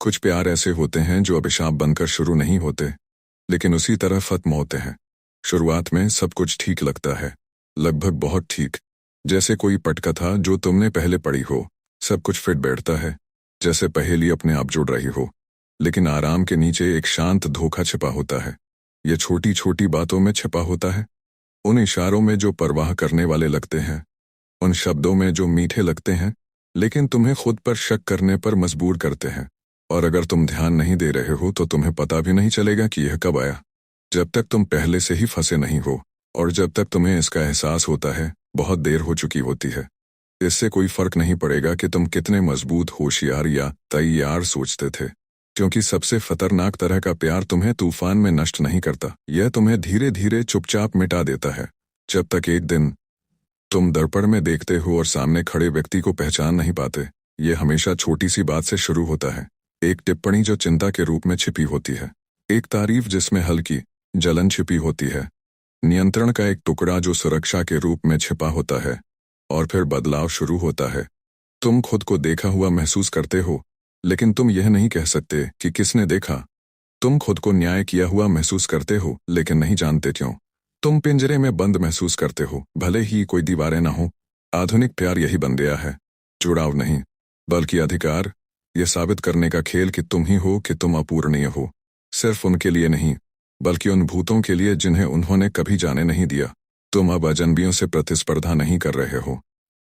कुछ प्यार ऐसे होते हैं जो अभिशाप बनकर शुरू नहीं होते, लेकिन उसी तरह खत्म होते हैं। शुरुआत में सब कुछ ठीक लगता है, लगभग बहुत ठीक, जैसे कोई पटकथा जो तुमने पहले पढ़ी हो। सब कुछ फिट बैठता है, जैसे पहेली अपने आप जुड़ रही हो। लेकिन आराम के नीचे एक शांत धोखा छिपा होता है। यह छोटी छोटी बातों में छिपा होता है, उन इशारों में जो परवाह करने वाले लगते हैं, उन शब्दों में जो मीठे लगते हैं लेकिन तुम्हें खुद पर शक करने पर मजबूर करते हैं। और अगर तुम ध्यान नहीं दे रहे हो तो तुम्हें पता भी नहीं चलेगा कि यह कब आया। जब तक तुम पहले से ही फंसे नहीं हो, और जब तक तुम्हें इसका एहसास होता है, बहुत देर हो चुकी होती है। इससे कोई फर्क नहीं पड़ेगा कि तुम कितने मजबूत, होशियार या तैयार सोचते थे, क्योंकि सबसे खतरनाक तरह का प्यार तुम्हें तूफान में नष्ट नहीं करता, यह तुम्हें धीरे धीरे चुपचाप मिटा देता है। जब तक एक दिन तुम दर्पण में देखते हो और सामने खड़े व्यक्ति को पहचान नहीं पाते। यह हमेशा छोटी सी बात से शुरू होता है। एक टिप्पणी जो चिंता के रूप में छिपी होती है, एक तारीफ जिसमें हल्की जलन छिपी होती है, नियंत्रण का एक टुकड़ा जो सुरक्षा के रूप में छिपा होता है, और फिर बदलाव शुरू होता है। तुम खुद को देखा हुआ महसूस करते हो, लेकिन तुम यह नहीं कह सकते कि किसने देखा। तुम खुद को न्याय किया हुआ महसूस करते हो, लेकिन नहीं जानते क्यों। तुम पिंजरे में बंद महसूस करते हो, भले ही कोई दीवारें ना हो। आधुनिक प्यार यही बन गया है, जुड़ाव नहीं बल्कि अधिकार। यह साबित करने का खेल कि तुम ही हो, कि तुम अपूरणीय हो, सिर्फ उनके लिए नहीं बल्कि उन भूतों के लिए जिन्हें उन्होंने कभी जाने नहीं दिया। तुम अब अजनबियों से प्रतिस्पर्धा नहीं कर रहे हो,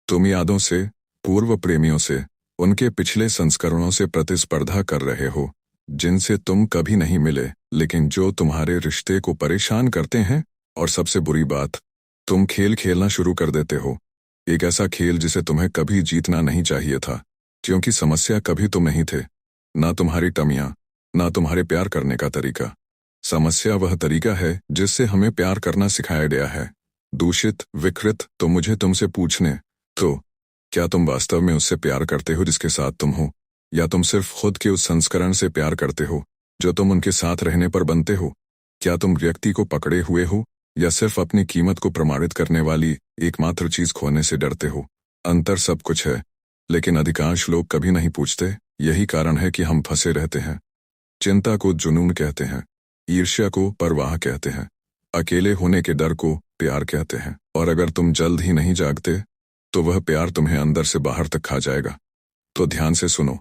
तुम यादों से, पूर्व प्रेमियों से, उनके पिछले संस्करणों से प्रतिस्पर्धा कर रहे हो, जिनसे तुम कभी नहीं मिले, लेकिन जो तुम्हारे रिश्ते को परेशान करते हैं। और सबसे बुरी बात, तुम खेल खेलना शुरू कर देते हो, एक ऐसा खेल जिसे तुम्हें कभी जीतना नहीं चाहिए था, क्योंकि समस्या कभी तुम नहीं थे, ना तुम्हारी टमियां, ना तुम्हारे प्यार करने का तरीका। समस्या वह तरीका है जिससे हमें प्यार करना सिखाया गया है, दूषित, विकृत। तो मुझे तुमसे पूछने तो, क्या तुम वास्तव में उससे प्यार करते हो जिसके साथ तुम हो, या तुम सिर्फ खुद के उस संस्करण से प्यार करते हो जो तुम उनके साथ रहने पर बनते हो? क्या तुम व्यक्ति को पकड़े हुए हो, या सिर्फ अपनी कीमत को प्रमाणित करने वाली एकमात्र चीज खोने से डरते हो? अंतर सब कुछ है, लेकिन अधिकांश लोग कभी नहीं पूछते। यही कारण है कि हम फंसे रहते हैं। चिंता को जुनून कहते हैं, ईर्ष्या को परवाह कहते हैं, अकेले होने के डर को प्यार कहते हैं। और अगर तुम जल्द ही नहीं जागते तो वह प्यार तुम्हें अंदर से बाहर तक खा जाएगा। तो ध्यान से सुनो,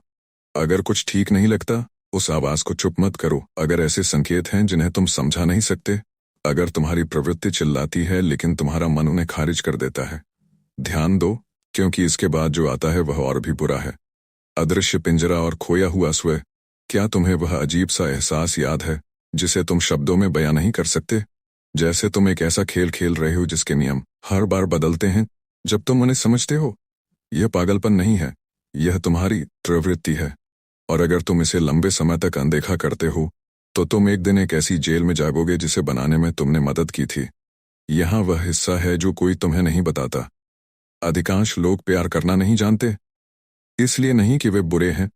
अगर कुछ ठीक नहीं लगता, उस आवाज को चुप मत करो। अगर ऐसे संकेत हैं जिन्हें तुम समझा नहीं सकते, अगर तुम्हारी प्रवृत्ति चिल्लाती है लेकिन तुम्हारा मन उन्हें खारिज कर देता है, ध्यान दो, क्योंकि इसके बाद जो आता है वह और भी बुरा है। अदृश्य पिंजरा और खोया हुआ स्वयं। क्या तुम्हें वह अजीब सा एहसास याद है जिसे तुम शब्दों में बयां नहीं कर सकते? जैसे तुम एक ऐसा खेल खेल रहे हो जिसके नियम हर बार बदलते हैं जब तुम उन्हें समझते हो। यह पागलपन नहीं है, यह तुम्हारी प्रवृत्ति है। और अगर तुम इसे लंबे समय तक अनदेखा करते हो तो तुम एक दिन एक ऐसी जेल में जागोगे जिसे बनाने में तुमने मदद की थी। यहाँ वह हिस्सा है जो कोई तुम्हें नहीं बताता। अधिकांश लोग प्यार करना नहीं जानते, इसलिए नहीं कि वे बुरे हैं,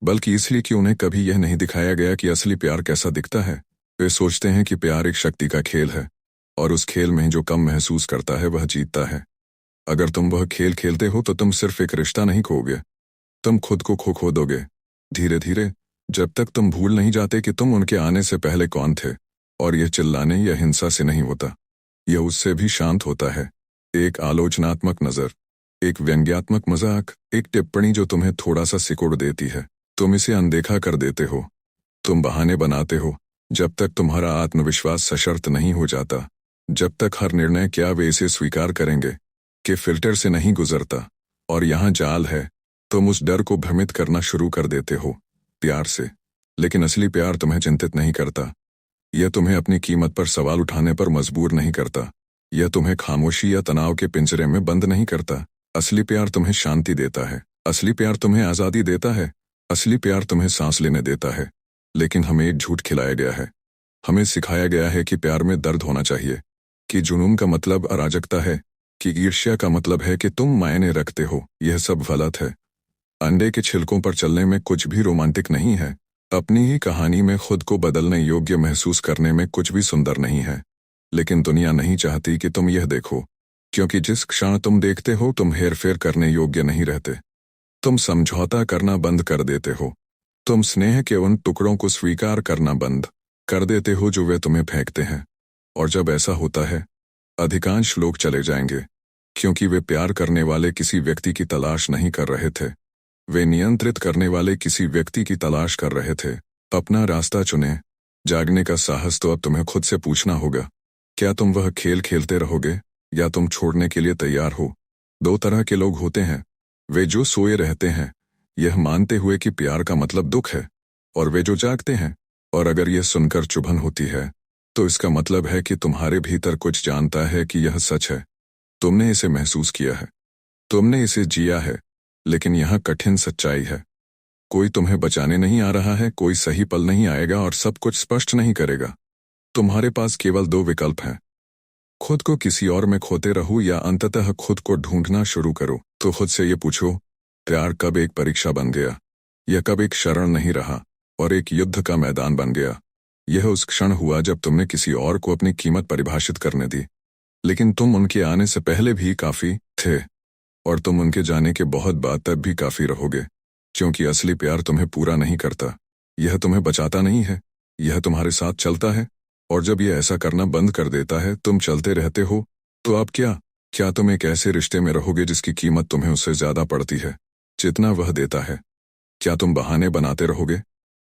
बल्कि इसलिए कि उन्हें कभी यह नहीं दिखाया गया कि असली प्यार कैसा दिखता है। वे सोचते हैं कि प्यार एक शक्ति का खेल है, और उस खेल में जो कम महसूस करता है वह जीतता है। अगर तुम वह खेल खेलते हो तो तुम सिर्फ एक रिश्ता नहीं खोगे, तुम खुद को खो दोगे, धीरे धीरे, जब तक तुम भूल नहीं जाते कि तुम उनके आने से पहले कौन थे। और यह चिल्लाने या हिंसा से नहीं होता, यह उससे भी शांत होता है। एक आलोचनात्मक नजर, एक व्यंग्यात्मक मजाक, एक टिप्पणी जो तुम्हें थोड़ा सा सिकोड़ देती है, तुम इसे अनदेखा कर देते हो। तुम बहाने बनाते हो, जब तक तुम्हारा आत्मविश्वास सशर्त नहीं हो जाता, जब तक हर निर्णय क्या वे इसे स्वीकार करेंगे कि फिल्टर से नहीं गुजरता। और यहाँ जाल है, तुम उस डर को भ्रमित करना शुरू कर देते हो प्यार से, लेकिन असली प्यार तुम्हें चिंतित नहीं करता। यह तुम्हें अपनी कीमत पर सवाल उठाने पर मजबूर नहीं करता। यह तुम्हें खामोशी या तनाव के पिंजरे में बंद नहीं करता। असली प्यार तुम्हें शांति देता है, असली प्यार तुम्हें आज़ादी देता है, असली प्यार तुम्हें सांस लेने देता है। लेकिन हमें एक झूठ खिलाया गया है, हमें सिखाया गया है कि प्यार में दर्द होना चाहिए, कि जुनून का मतलब अराजकता है, कि ईर्ष्या का मतलब है कि तुम मायने रखते हो। यह सब गलत है। अंडे के छिलकों पर चलने में कुछ भी रोमांटिक नहीं है, अपनी ही कहानी में खुद को बदलने योग्य महसूस करने में कुछ भी सुंदर नहीं है। लेकिन दुनिया नहीं चाहती कि तुम यह देखो, क्योंकि जिस क्षण तुम देखते हो तुम हेरफेर करने योग्य नहीं रहते। तुम समझौता करना बंद कर देते हो, तुम स्नेह के उन टुकड़ों को स्वीकार करना बंद कर देते हो जो वे तुम्हें फेंकते हैं। और जब ऐसा होता है, अधिकांश लोग चले जाएंगे, क्योंकि वे प्यार करने वाले किसी व्यक्ति की तलाश नहीं कर रहे थे, वे नियंत्रित करने वाले किसी व्यक्ति की तलाश कर रहे थे। अपना रास्ता चुने। जागने का साहस तो अब तुम्हें खुद से पूछना होगा, क्या तुम वह खेल खेलते रहोगे या तुम छोड़ने के लिए तैयार हो? दो तरह के लोग होते हैं, वे जो सोए रहते हैं यह मानते हुए कि प्यार का मतलब दुख है, और वे जो जागते हैं, और अगर यह सुनकर चुभन होती है तो इसका मतलब है कि तुम्हारे भीतर कुछ जानता है कि यह सच है। तुमने इसे महसूस किया है, तुमने इसे जिया है, लेकिन यह कठिन सच्चाई है। कोई तुम्हें बचाने नहीं आ रहा है, कोई सही पल नहीं आएगा और सब कुछ स्पष्ट नहीं करेगा। तुम्हारे पास केवल दो विकल्प हैं, खुद को किसी और में खोते रहो या अंततः खुद को ढूंढना शुरू करो। तो खुद से ये पूछो, प्यार कब एक परीक्षा बन गया? यह कब एक शरण नहीं रहा और एक युद्ध का मैदान बन गया? यह उस क्षण हुआ जब तुमने किसी और को अपनी कीमत परिभाषित करने दी, लेकिन तुम उनके आने से पहले भी काफी थे, और तुम उनके जाने के बहुत बाद तक भी काफी रहोगे, क्योंकि असली प्यार तुम्हें पूरा नहीं करता, यह तुम्हें बचाता नहीं है, यह तुम्हारे साथ चलता है। और जब यह ऐसा करना बंद कर देता है, तुम चलते रहते हो, तो अब क्या तुम एक ऐसे रिश्ते में रहोगे जिसकी कीमत तुम्हें उससे ज्यादा पड़ती है जितना वह देता है? क्या तुम बहाने बनाते रहोगे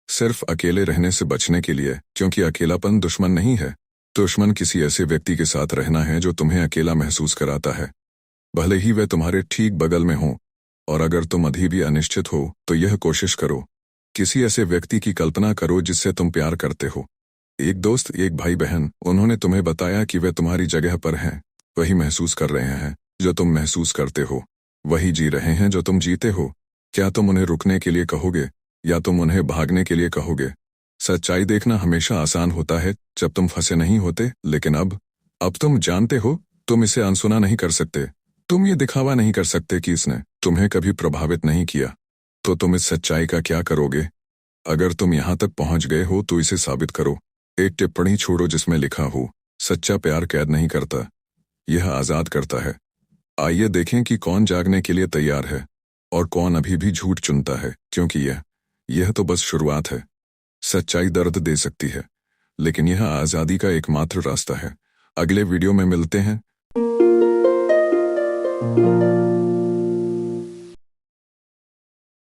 सिर्फ अकेले रहने से बचने के लिए? क्योंकि अकेलापन दुश्मन नहीं है, दुश्मन किसी ऐसे व्यक्ति के साथ रहना है जो तुम्हें अकेला महसूस कराता है, भले ही वह तुम्हारे ठीक बगल में हो। और अगर तुम अभी भी अनिश्चित हो तो यह कोशिश करो, किसी ऐसे व्यक्ति की कल्पना करो जिससे तुम प्यार करते हो। एक दोस्त, एक भाई बहन, उन्होंने तुम्हें बताया कि वे तुम्हारी जगह पर हैं, वही महसूस कर रहे हैं जो तुम महसूस करते हो, वही जी रहे हैं जो तुम जीते हो। क्या तुम उन्हें रुकने के लिए कहोगे या तुम उन्हें भागने के लिए कहोगे? सच्चाई देखना हमेशा आसान होता है जब तुम फंसे नहीं होते, लेकिन अब तुम जानते हो, तुम इसे अनसुना नहीं कर सकते, तुम ये दिखावा नहीं कर सकते कि इसने तुम्हें कभी प्रभावित नहीं किया। तो तुम इस सच्चाई का क्या करोगे? अगर तुम यहां तक पहुंच गए हो तो इसे साबित करो। एक टिप्पणी छोड़ो जिसमें लिखा हो, सच्चा प्यार कैद नहीं करता, यह आजाद करता है। आइए देखें कि कौन जागने के लिए तैयार है और कौन अभी भी झूठ चुनता है, क्योंकि यह तो बस शुरुआत है। सच्चाई दर्द दे सकती है, लेकिन यह आजादी का एकमात्र रास्ता है। अगले वीडियो में मिलते हैं।